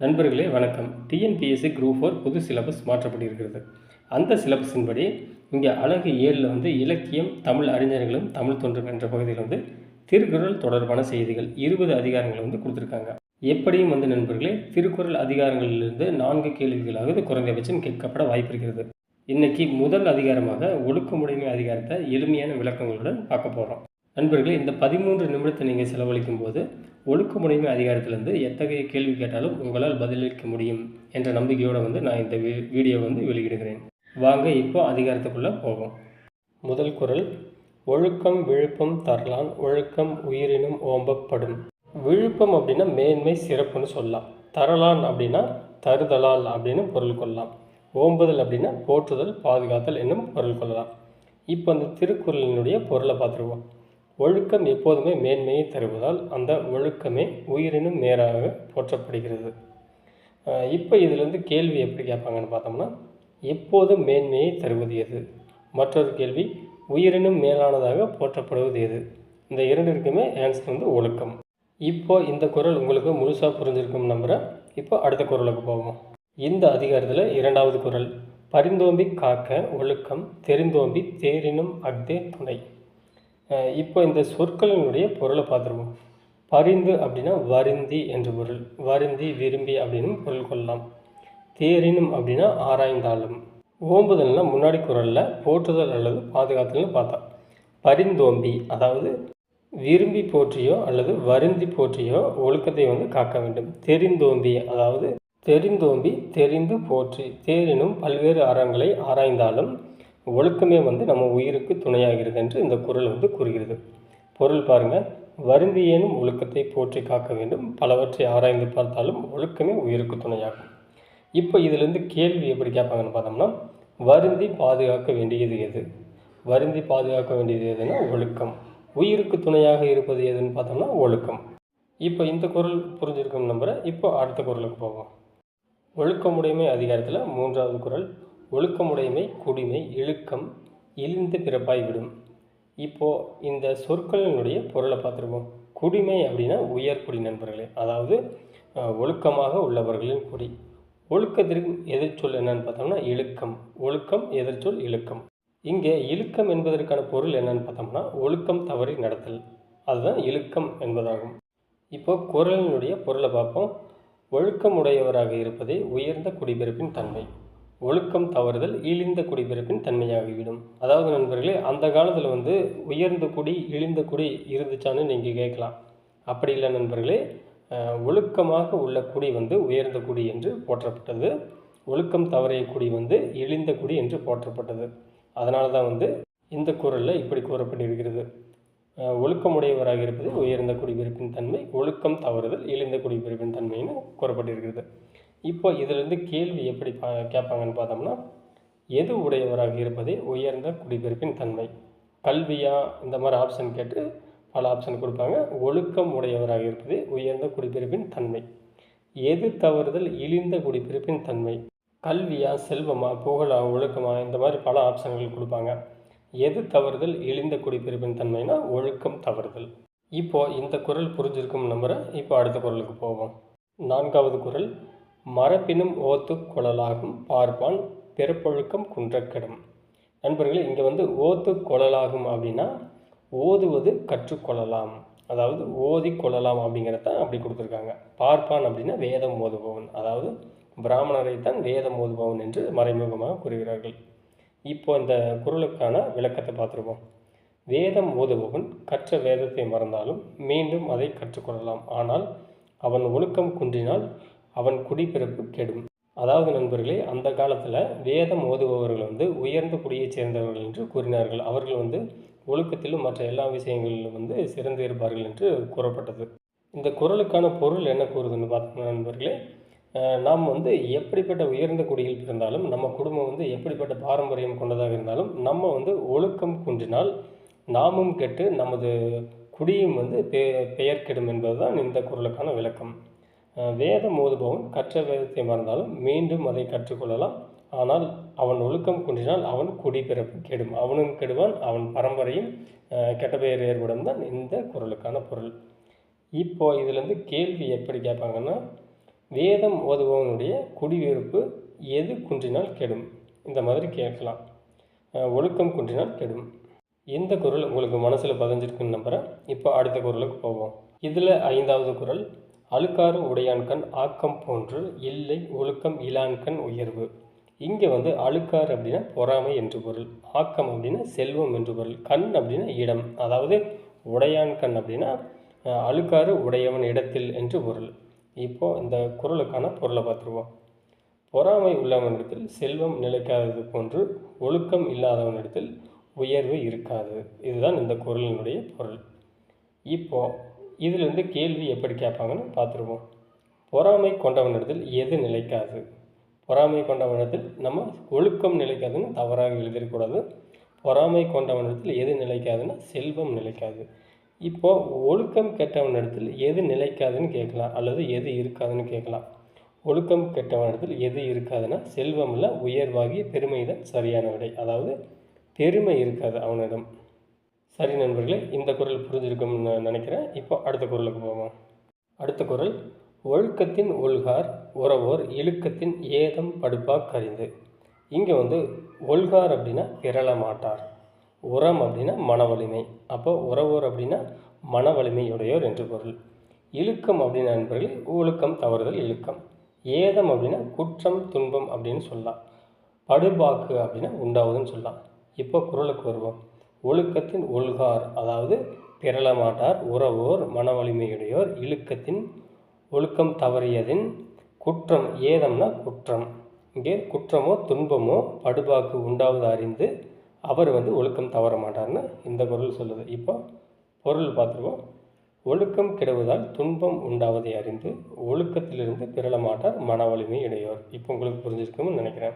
நண்பர்களே வணக்கம். TNPSC group 4 புது சிலபஸ் மாற்றப்பட்டிருக்கிறது. அந்த சிலபஸின் படி இங்கே அலகு 7ல் வந்து இலக்கியம், தமிழ் அறிஞர்களும் தமிழ் தொன்றும் என்ற பகுதியில் வந்து திருக்குறள் தொடர்பான செய்திகள் 20 அதிகாரங்களை வந்து கொடுத்துருக்காங்க. எப்படியும் வந்து நண்பர்களே திருக்குறள் அதிகாரங்களிலிருந்து 4 கேள்விகளாவது குறைந்தபட்சம் கேட்கப்பட வாய்ப்பு இருக்கிறது. இன்னைக்கு முதல் அதிகாரமாக ஒழுக்கமுடைமை அதிகாரத்தை எளிமையான விளக்கங்களுடன் பார்க்க போகிறோம். நண்பர்களே, இந்த 13 நிமிடத்தை நீங்கள் செலவழிக்கும் போது ஒழுக்கமுடைமை அதிகாரத்திலிருந்து எத்தகைய கேள்வி கேட்டாலும் உங்களால் பதிலளிக்க முடியும் என்ற நம்பிக்கையோடு வந்து நான் இந்த வீடியோ வந்து வெளியிடுகிறேன். வாங்க இப்போ அதிகாரத்துக்குள்ளே போவோம். முதல் குறள், ஒழுக்கம் விழுப்பம் தரலான், ஒழுக்கம் உயிரினும் ஓம்பப்படும். விழுப்பம் அப்படின்னா மேன்மை சிறப்புன்னு சொல்லலாம். தரலான் அப்படின்னா தருதலால் அப்படின்னு பொருள் கொள்ளலாம். ஓம்புதல் அப்படின்னா போற்றுதல் பாதுகாத்தல் என்னும் பொருள் கொள்ளலாம். இப்போ அந்த திருக்குறளினுடைய பொருளை பார்த்துருவோம். ஒழுக்கம் எப்போதுமே மேன்மையை தருவதால் அந்த ஒழுக்கமே உயிரினும் மேலாக போற்றப்படுகிறது. இப்போ இதிலிருந்து கேள்வி எப்படி கேட்பாங்கன்னு பார்த்தோம்னா, எப்போதும் மேன்மையை தருவது எது? மற்றொரு கேள்வி, உயிரினும் மேலானதாக போற்றப்படுவது எது? இந்த இரண்டிற்குமே ஆன்சர் வந்து ஒழுக்கம். இப்போ இந்த குறள் உங்களுக்கு முழுசாக புரிஞ்சிருக்கும் நம்புகிறேன். இப்போ அடுத்த குறளுக்கு போவோம். இந்த அதிகாரத்தில் 2வது குறள், பரிந்தோம்பி காக்க ஒழுக்கம் தெரிந்தோம்பி தேரினும் அஃதே துணை. இப்போ இந்த சொற்களினுடைய பொருளை பார்த்துருவோம். பரிந்து அப்படின்னா வருந்தி என்று பொருள், வருந்தி விரும்பி அப்படின்னு பொருள் கொள்ளலாம். தேரினும் அப்படின்னா ஆராய்ந்தாலும். ஓம்புதல்னா முன்னாடி குறளில் போற்றுதல் அல்லது பாதுகாத்தல்னு பார்த்தா. பரிந்தோம்பி அதாவது விரும்பி போற்றியோ அல்லது வருந்தி போற்றியோ ஒழுக்கத்தை வந்து காக்க வேண்டும். தெரிந்தோம்பி அதாவது தெரிந்தோம்பி தெரிந்து போற்றி, தேரினும் பல்வேறு அறங்களை ஆராய்ந்தாலும் ஒழுக்கமே வந்து நம்ம உயிருக்கு துணையாகிறது என்று இந்த குறள் வந்து கூறுகிறது. பொருள் பாருங்கள், வருந்தியேனும் ஒழுக்கத்தை போற்றி காக்க வேண்டும், பலவற்றை ஆராய்ந்து பார்த்தாலும் ஒழுக்கமே உயிருக்கு துணையாகும். இப்போ இதிலிருந்து கேள்வி எப்படி கேட்பாங்கன்னு பார்த்தோம்னா, வருந்தி பாதுகாக்க வேண்டியது எது? வருந்தி பாதுகாக்க வேண்டியது எதுன்னா ஒழுக்கம். உயிருக்கு துணையாக இருப்பது எதுன்னு பார்த்தோம்னா ஒழுக்கம். இப்போ இந்த குறள் புரிஞ்சிருக்கும் நம்புகிறேன். இப்போ அடுத்த குறளுக்கு போவோம். ஒழுக்கமுடைமை அதிகாரத்தில் 3வது குறள், ஒழுக்கமுடைமை குடிமை இழுக்கம் இழிந்து பிறப்பாய் விடும். இப்போது இந்த சொற்களினுடைய பொருளை பார்த்துருவோம். குடிமை அப்படின்னா உயர்குடி நண்பர்களே, அதாவது ஒழுக்கமாக உள்ளவர்களின் குடி. ஒழுக்கத்திற்கு எதிர்ச்சொல் என்னன்னு பார்த்தோம்னா இழுக்கம். ஒழுக்கம் எதிர்ச்சொல் இழுக்கம். இங்கே இழுக்கம் என்பதற்கான பொருள் என்னன்னு பார்த்தோம்னா ஒழுக்கம் தவறி நடத்தல், அதுதான் இழுக்கம் என்பதாகும். இப்போ குறளினுடைய பொருளை பார்ப்போம். ஒழுக்கமுடையவராக இருப்பதே உயர்ந்த குடிபிறப்பின் தன்மை, ஒழுக்கம் தவறுதல் இழிந்த குடிபிறப்பின் தன்மையாகிவிடும். அதாவது நண்பர்களே, அந்த காலத்தில் வந்து உயர்ந்த குடி இழிந்த குடி இருந்துச்சான்னு நீங்கள் கேட்கலாம். அப்படி இல்லை நண்பர்களே, ஒழுக்கமாக உள்ள குடி வந்து உயர்ந்த குடி என்று போற்றப்பட்டது, ஒழுக்கம் தவறிய குடி வந்து இழிந்த குடி என்று போற்றப்பட்டது. அதனால தான் வந்து இந்த குறளில் இப்படி கூறப்பட்டிருக்கிறது. ஒழுக்கமுடையவராக இருப்பது உயர்ந்த குடிபிறப்பின் தன்மை, ஒழுக்கம் தவறுதல் இழிந்த குடிபிறப்பின் தன்மைன்னு கூறப்பட்டிருக்கிறது. இப்போ இதிலிருந்து கேள்வி எப்படி கேட்பாங்கன்னு பார்த்தோம்னா, எது உடையவராக இருப்பதே உயர்ந்த குடிபிறப்பின் தன்மை? கல்வியா இந்த மாதிரி ஆப்ஷன் கேட்டு பல ஆப்ஷன் கொடுப்பாங்க. ஒழுக்கம் உடையவராக இருப்பதே உயர்ந்த குடிபிறப்பின் தன்மை. எது தவறுதல் இழிந்த குடிபிறப்பின் தன்மை? கல்வியா செல்வமா புகழா ஒழுக்கமா இந்த மாதிரி பல ஆப்ஷன்கள் கொடுப்பாங்க. எது தவறுதல் இழிந்த குடிபிறப்பின் தன்மைனா ஒழுக்கம் தவறுதல். இப்போ இந்த குறள் புரிஞ்சிருக்கும் நம்புகிறேன். இப்போ அடுத்த குறளுக்கு போவோம். 4வது குறள், மரப்பினும் ஓத்து கொழலாகும் பார்ப்பான் பிறப்பொழுக்கம் குன்றக்கெடும். நண்பர்களே, இங்கே வந்து ஓத்து கொழலாகும் அப்படின்னா ஓதுவது கற்றுக்கொள்ளலாம், அதாவது ஓதி கொள்ளலாம் அப்படிங்கிறத அப்படி கொடுத்துருக்காங்க. பார்ப்பான் அப்படின்னா வேதம் ஓதுபவன், அதாவது பிராமணரைத்தான் வேதம் ஓதுபவன் என்று மறைமுகமாக கூறுகிறார்கள். இப்போ இந்த குறளுக்கான விளக்கத்தை பார்த்துருவோம். வேதம் ஓதுபவன் கற்ற வேதத்தை மறந்தாலும் மீண்டும் அதை கற்றுக்கொள்ளலாம், ஆனால் அவன் ஒழுக்கம் குன்றினால் அவன் குடிப்பிறப்பு கெடும். அதாவது நண்பர்களே, அந்த காலத்தில் வேதம் ஓதுபவர்கள் வந்து உயர்ந்த குடியைச் சேர்ந்தவர்கள் என்று கூறினார்கள். அவர்கள் வந்து ஒழுக்கத்திலும் மற்ற எல்லா விஷயங்களிலும் வந்து சிறந்து இருப்பார்கள் என்று கூறப்பட்டது. இந்த குறளுக்கான பொருள் என்ன கூறுதுன்னு பார்த்தோம்னா நண்பர்களே, நாம் வந்து எப்படிப்பட்ட உயர்ந்த குடியில் இருந்தாலும், நம்ம குடும்பம் வந்து எப்படிப்பட்ட பாரம்பரியம் கொண்டதாக இருந்தாலும், நம்ம வந்து ஒழுக்கம் குன்றினால் நாமும் கெட்டு நமது குடியும் வந்து பெயர் கெடும் என்பதுதான் இந்த குறளுக்கான விளக்கம். வேதம் ஓதுபவன் கற்ற வேதத்தை மறந்தாலும் மீண்டும் அதை கற்றுக்கொள்ளலாம், ஆனால் அவன் ஒழுக்கம் குன்றினால் அவன் குடிப்பிறப்பு கெடும், அவனும் கெடுவான், அவன் பரம்பரையும் கெட்ட பெயர் ஏற்படும் தான் இந்த குறளுக்கான பொருள். இப்போ இதிலேருந்து கேள்வி எப்படி கேட்பாங்கன்னா, வேதம் ஓதுபவனுடைய குடியிருப்பு எது குன்றினால் கெடும்? இந்த மாதிரி கேட்கலாம். ஒழுக்கம் குன்றினால் கெடும். இந்த குறள் உங்களுக்கு மனசில் பதிஞ்சிருக்குன்னு நம்புகிறேன். இப்போ அடுத்த குறளுக்கு போவோம். இதில் 5வது குறள், அழுக்காறு உடையான்கண் ஆக்கம் போன்று இல்லை ஒழுக்கம் இலான்கண் உயர்வு. இங்கே அழுக்காறு அப்படின்னா பொறாமை என்று பொருள், ஆக்கம் அப்படின்னா செல்வம் என்று பொருள், கண் அப்படின்னா இடம், அதாவது உடையான் கண் அப்படின்னா அழுக்காறு உடையவன் இடத்தில் என்று பொருள். இப்போது இந்த குறளுக்கான பொருளை பார்த்துருவோம். பொறாமை உள்ளவனிடத்தில் செல்வம் நிலைக்காதது போன்று ஒழுக்கம் இல்லாதவனிடத்தில் உயர்வு இருக்காது. இதுதான் இந்த குறளினுடைய பொருள். இப்போது இதிலிருந்து கேள்வி எப்படி கேட்பாங்கன்னு பார்த்துருவோம். பொறாமை கொண்டவனிடத்தில் எது நிலைக்காது? பொறாமை கொண்டவனிடத்தில் நம்ம ஒழுக்கம் நிலைக்காதுன்னு தவறாக எழுதிடக்கூடாது. பொறாமை கொண்டவனிடத்தில் எது நிலைக்காதுன்னா செல்வம் நிலைக்காது. இப்போது ஒழுக்கம் கெட்டவனிடத்தில் எது நிலைக்காதுன்னு கேட்கலாம், அல்லது எது இருக்காதுன்னு கேட்கலாம். ஒழுக்கம் கெட்டவனிடத்தில் எது இருக்காதுன்னா செல்வமில் உயர்வாகி பெருமை தான் சரியான விடை, அதாவது பெருமை இருக்காது அவனிடம். சரி நண்பர்களே, இந்த குறள் புரிஞ்சிருக்கும்னு நான் நினைக்கிறேன். இப்போ அடுத்த குறளுக்கு போவோம். அடுத்த குறள், ஒழுக்கத்தின் ஒல்கார் உறவோர் இழுக்கத்தின் ஏதம் படுப்பா கறிந்து. இங்கே ஒல்கார் அப்படின்னா பிறள மாட்டார், உரம் அப்படின்னா மன வலிமை, அப்போ உறவோர் அப்படின்னா மன வலிமையுடையோர் என்று பொருள். இழுக்கம் அப்படின்னா நண்பர்கள் ஒழுக்கம் தவறுதல் இழுக்கம். ஏதம் அப்படின்னா குற்றம் துன்பம் அப்படின்னு சொல்லலாம். படுபாக்கு அப்படின்னா உண்டாவதுன்னு சொல்லலாம். இப்போ குறளுக்கு வருவோம். ஒழுக்கத்தின் ஒல்கார் அதாவது பிறள மாட்டார், உறவோர் மன வலிமையுடையோர், இழுக்கத்தின் ஒழுக்கம் தவறியதின், குற்றம் ஏதம்னா குற்றம், இங்கே குற்றமோ துன்பமோ படுபாக்கு உண்டாவது அறிந்து அவர் ஒழுக்கம் தவற மாட்டார்னு இந்த குறள் சொல்லுது. இப்போ பொருள் பார்த்துருவோம். ஒழுக்கம் கெடுவதால் துன்பம் உண்டாவதை அறிந்து ஒழுக்கத்திலிருந்து பிறள மாட்டார் மன வலிமை இடையோர். இப்போ உங்களுக்கு புரிஞ்சிருக்கும்னு நினைக்கிறேன்.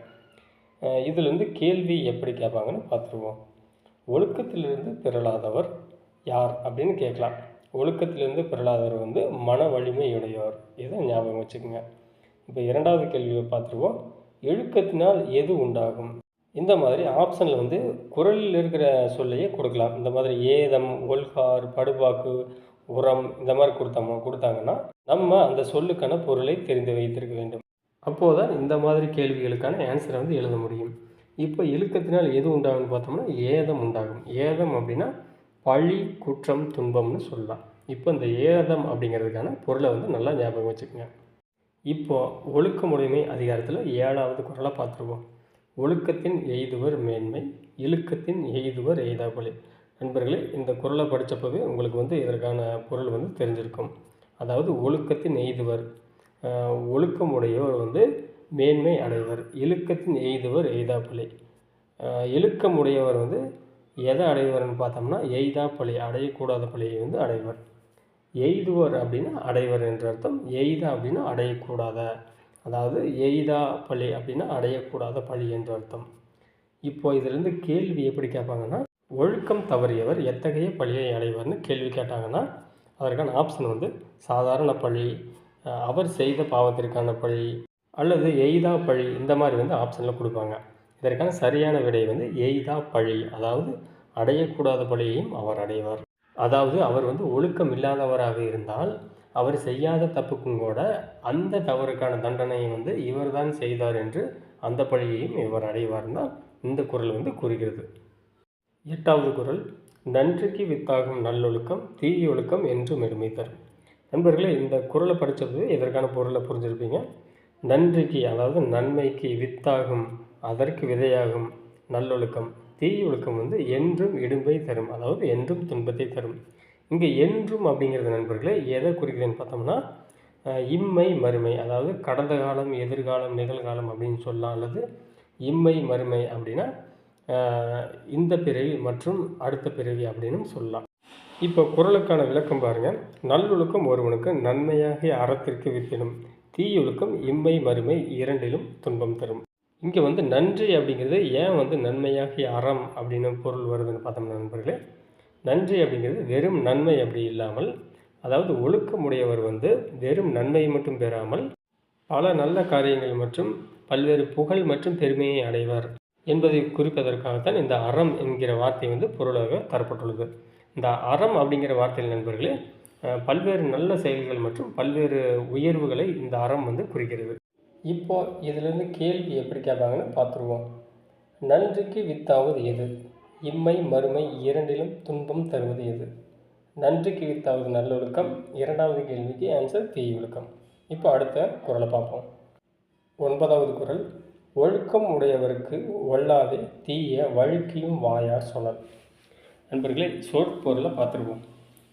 இதிலிருந்து கேள்வி எப்படி கேட்பாங்கன்னு பார்த்துருவோம். ஒழுக்கத்திலிருந்து பிறளாதவர் யார் அப்படின்னு கேட்கலாம். ஒழுக்கத்திலிருந்து பிறளாதவர் மன வலிமையுடையோர், இதை ஞாபகம் வச்சுக்கோங்க. இப்போ 2வது கேள்வியை பார்த்துருவோம். இழுக்கத்தினால் எது உண்டாகும்? இந்த மாதிரி ஆப்ஷனில் குறளில் இருக்கிற சொல்லையே கொடுக்கலாம். இந்த மாதிரி ஏதம், ஒல்கார், படுபாக்கு, உரம் இந்த மாதிரி கொடுத்தாங்கன்னா நம்ம அந்த சொல்லுக்கான பொருளை தெரிந்து வைத்திருக்க வேண்டும். அப்போதுதான் இந்த மாதிரி கேள்விகளுக்கான ஆன்சரை எழுத முடியும். இப்போ இழுக்கத்தினால் எது உண்டாகும்னு பார்த்தோம்னா ஏதம் உண்டாகும். ஏதம் அப்படின்னா பழி, குற்றம், துன்பம்னு சொல்லலாம். இப்போ இந்த ஏதம் அப்படிங்கிறதுக்கான பொருளை நல்லா ஞாபகம் வச்சுக்கோங்க. இப்போது ஒழுக்கமுடைமை அதிகாரத்தில் 7வது குறளை பார்த்துருவோம். ஒழுக்கத்தின் எய்துவர் மேன்மை, இழுக்கத்தின் எய்துவர் எய்தாபொலி. நண்பர்களே, இந்த குறளை படித்தப்பவே உங்களுக்கு இதற்கான பொருள் தெரிஞ்சிருக்கும். அதாவது ஒழுக்கத்தின் எய்துவர், ஒழுக்கமுடையவர் மேன்மை அடைவர், இழுக்கத்தின் எய்துவர் எய்தாபொலி. இழுக்கமுடையவர் எதை அடைவர்னு பார்த்தோம்னா எய்தா பழி, அடையக்கூடாத பழியை அடைவர். எய்துவர் அப்படின்னா அடைவர் என்ற அர்த்தம். எய்தா அப்படின்னா அடையக்கூடாத, அதாவது எய்தா பழி அப்படின்னா அடையக்கூடாத பழி என்ற அர்த்தம். இப்போ இதிலிருந்து கேள்வி எப்படி கேட்பாங்கன்னா, ஒழுக்கம் தவறியவர் எத்தகைய பழியை அடைவார்னு கேள்வி கேட்டாங்கன்னா அதற்கான ஆப்ஷன் சாதாரண பழி, அவர் செய்த பாவத்திற்கான பழி, அல்லது எய்தா பழி, இந்த மாதிரி ஆப்ஷனில் கொடுப்பாங்க. இதற்கான சரியான விடை எய்தா பழி, அதாவது அடையக்கூடாத பழியையும் அவர் அடைவார். அதாவது அவர் ஒழுக்கம் இல்லாதவராக இருந்தால் அவர் செய்யாத தப்புக்கும் கூட அந்த தவறுக்கான தண்டனையை இவர் தான் செய்தார் என்று அந்த பழியையும் இவர் அடைவார் தான் இந்த குறள் கூறுகிறது. 8வது குறள், நன்றிக்கு வித்தாகும் நல்லொழுக்கம் தீயொழுக்கம் என்றும் எளிமை தரும். நண்பர்களே, இந்த குறளை படித்தது இதற்கான பொருளை புரிஞ்சிருப்பீங்க. நன்றிக்கு அதாவது நன்மைக்கு, வித்தாகும் அதற்கு விதையாகும் நல்லொழுக்கம், தீயொழுக்கம் என்றும் இடும்பை தரும், அதாவது என்றும் துன்பத்தை தரும். இங்கே என்றும் அப்படிங்கிறது நண்பர்களே எதை குறிக்கிறதுன்னு பார்த்தோம்னா இம்மை மறுமை, அதாவது கடந்த காலம், எதிர்காலம், நிகழ்காலம் அப்படின்னு சொல்லலாம். அல்லது இம்மை மறுமை அப்படின்னா இந்த பிறவி மற்றும் அடுத்த பிறவி அப்படின்னு சொல்லலாம். இப்போ குறளுக்கான விளக்கம் பாருங்கள். நல்லொழுக்கம் ஒருவனுக்கு நன்மையாகிய அறத்திற்கு வித்திடும், தீயொழுக்கம் இம்மை மறுமை இரண்டிலும் துன்பம் தரும். இங்கே நன்றி அப்படிங்கிறது ஏன் நன்மையாகிய அறம் அப்படின்னு பொருள் வருதுன்னு பார்த்தோம்னா நண்பர்களே, நன்றி அப்படிங்கிறது வெறும் நன்மை அப்படி இல்லாமல், அதாவது ஒழுக்கமுடையவர் வெறும் நன்மையை மட்டும் பெறாமல் பல நல்ல காரியங்கள் மற்றும் பல்வேறு புகழ் மற்றும் பெருமையை அடைவார் என்பதை குறிப்பதற்காகத்தான் இந்த அறம் என்கிற வார்த்தை பொருளாக தரப்பட்டுள்ளது. இந்த அறம் அப்படிங்கிற வார்த்தையில் நண்பர்களே பல்வேறு நல்ல செயல்கள் மற்றும் பல்வேறு உயர்வுகளை இந்த அறம் வந்து குறிக்கிறது. இப்போ இதிலிருந்து கேள்வி எப்படி கேட்பாங்கன்னு பார்த்துருவோம். நன்றிக்கு வித்தாவது எது? இம்மை மறுமை இரண்டிலும் துன்பம் தருவது எது? நன்றிக்கு வித்தாவது நல்லொழுக்கம். இரண்டாவது கேள்விக்கு ஆன்சர் தீயொழுக்கம். இப்போ அடுத்த குறளை பார்ப்போம். 9வது குறள். ஒழுக்கம் உடையவருக்கு ஒல்லாதே தீய வழுக்கியும் வாயார் சொன்னல். நண்பர்களே, சொற்பொருளை பார்த்துருவோம்.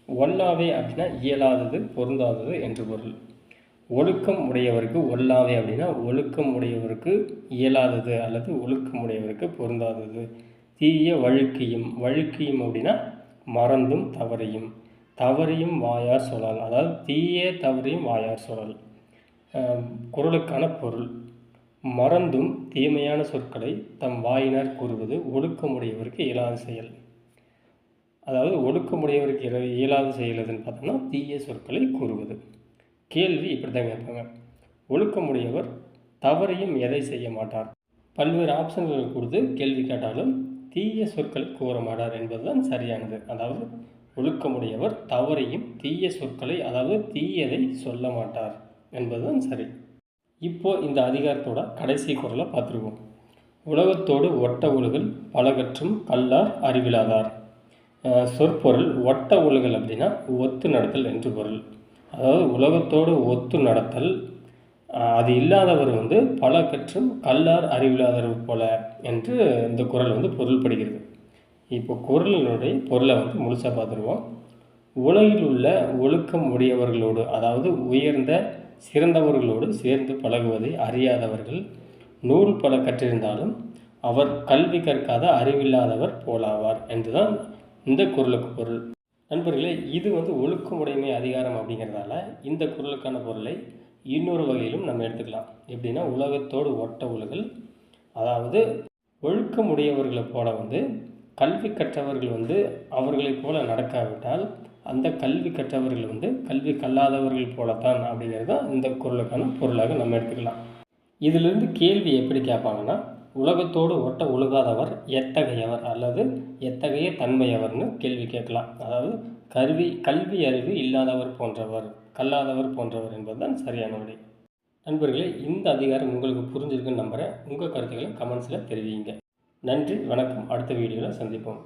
ஒல்லாவே அப்படின்னா இயலாதது, பொருந்தாதது என்று பொருள். ஒழுக்கம் உடையவருக்கு ஒல்லாவே அப்படின்னா ஒழுக்கம் உடையவருக்கு இயலாதது அல்லது ஒழுக்கம் உடையவருக்கு பொருந்தாதது. தீய வழுக்கியும், வழுக்கியும் அப்படின்னா மறந்தும் தவறையும், தவறையும் வாயார் சொல்லல். அதாவது தீய தவறையும் வாயார் சொல்லல். குறளுக்கான பொருள்: மறந்தும் தீமையான சொற்களை தம் வாயினர் கூறுவது ஒழுக்கமுடையவருக்கு இயலாத செயல். அதாவது ஒழுக்கமுடையவருக்கு இயலாத செயல் எதுன்னு பார்த்தோம்னா தீய சொற்களை கூறுவது. கேள்வி இப்படி தான் கேட்பாங்க. ஒழுக்கமுடையவர் தவறையும் எதை செய்ய மாட்டார்? பல்வேறு ஆப்ஷன்கள் கொடுத்து கேள்வி கேட்டாலும் தீய சொற்களை கூற மாட்டார் என்பதுதான் சரியானது. அதாவது ஒழுக்கமுடையவர் தவறையும் தீய சொற்களை, அதாவது தீயதை சொல்ல மாட்டார் என்பதுதான் சரி. இப்போது இந்த அதிகாரத்தோட கடைசி குறளை பார்த்துருவோம். உலகத்தோடு ஒட்ட ஒழுகல் பலகற்றும் கல்லார் அறிவிலாதார். சொற்பொருள்: ஒட்ட ஒழுகல் அப்படின்னா ஒத்து நடத்தல் என்று பொருள். அதாவது உலகத்தோடு ஒத்து நடத்தல். அது இல்லாதவர் வந்து பல கற்றும் கல்லார் அறிவில்லாதவர் போல என்று இந்த குறள் வந்து பொருள்படுகிறது. இப்போ குறளினுடைய பொருளை வந்து முழுசாக பார்த்துருவோம். உலகில் உள்ள ஒழுக்கம் உடையவர்களோடு, அதாவது உயர்ந்த சிறந்தவர்களோடு சேர்ந்து பழகுவதை அறியாதவர்கள் நூல் பல கற்றிருந்தாலும் அவர் கல்வி கற்காத அறிவில்லாதவர் போலாவார் என்றுதான் இந்த குறளுக்கு பொருள். நண்பர்களே, இது வந்து ஒழுக்கமுடைமை அதிகாரம் அப்படிங்கிறதால இந்த குறளுக்கான பொருளை இன்னொரு வகையிலும் நம்ம எடுத்துக்கலாம். எப்படின்னா, உலகத்தோடு ஒட்ட ஒழுகல், அதாவது ஒழுக்கமுடையவர்களை போல வந்து கல்வி கற்றவர்கள் வந்து அவர்களைப் போல நடக்காவிட்டால் அந்த கல்வி கற்றவர்கள் வந்து கல்வி கல்லாதவர்கள் போலத்தான் அப்படிங்கிறது தான் இந்த குறளுக்கான பொருளாக நம்ம எடுத்துக்கலாம். இதிலிருந்து கேள்வி எப்படி கேட்பாங்கன்னா, உலகத்தோடு ஒட்ட ஒழுகாதவர் எத்தகையவர் அல்லது எத்தகைய தன்மையவர்னு கேள்வி கேட்கலாம். அதாவது கல்வி அறிவு இல்லாதவர் போன்றவர், கல்லாதவர் போன்றவர் என்பதுதான் சரியான விடை. நண்பர்களே, இந்த அதிகாரம் உங்களுக்கு புரிஞ்சிருக்குன்னு நம்புகிறேன். உங்கள் கருத்துக்களை கமெண்ட்ஸில் தெரிவிங்க. நன்றி, வணக்கம். அடுத்த வீடியோவில் சந்திப்போம்.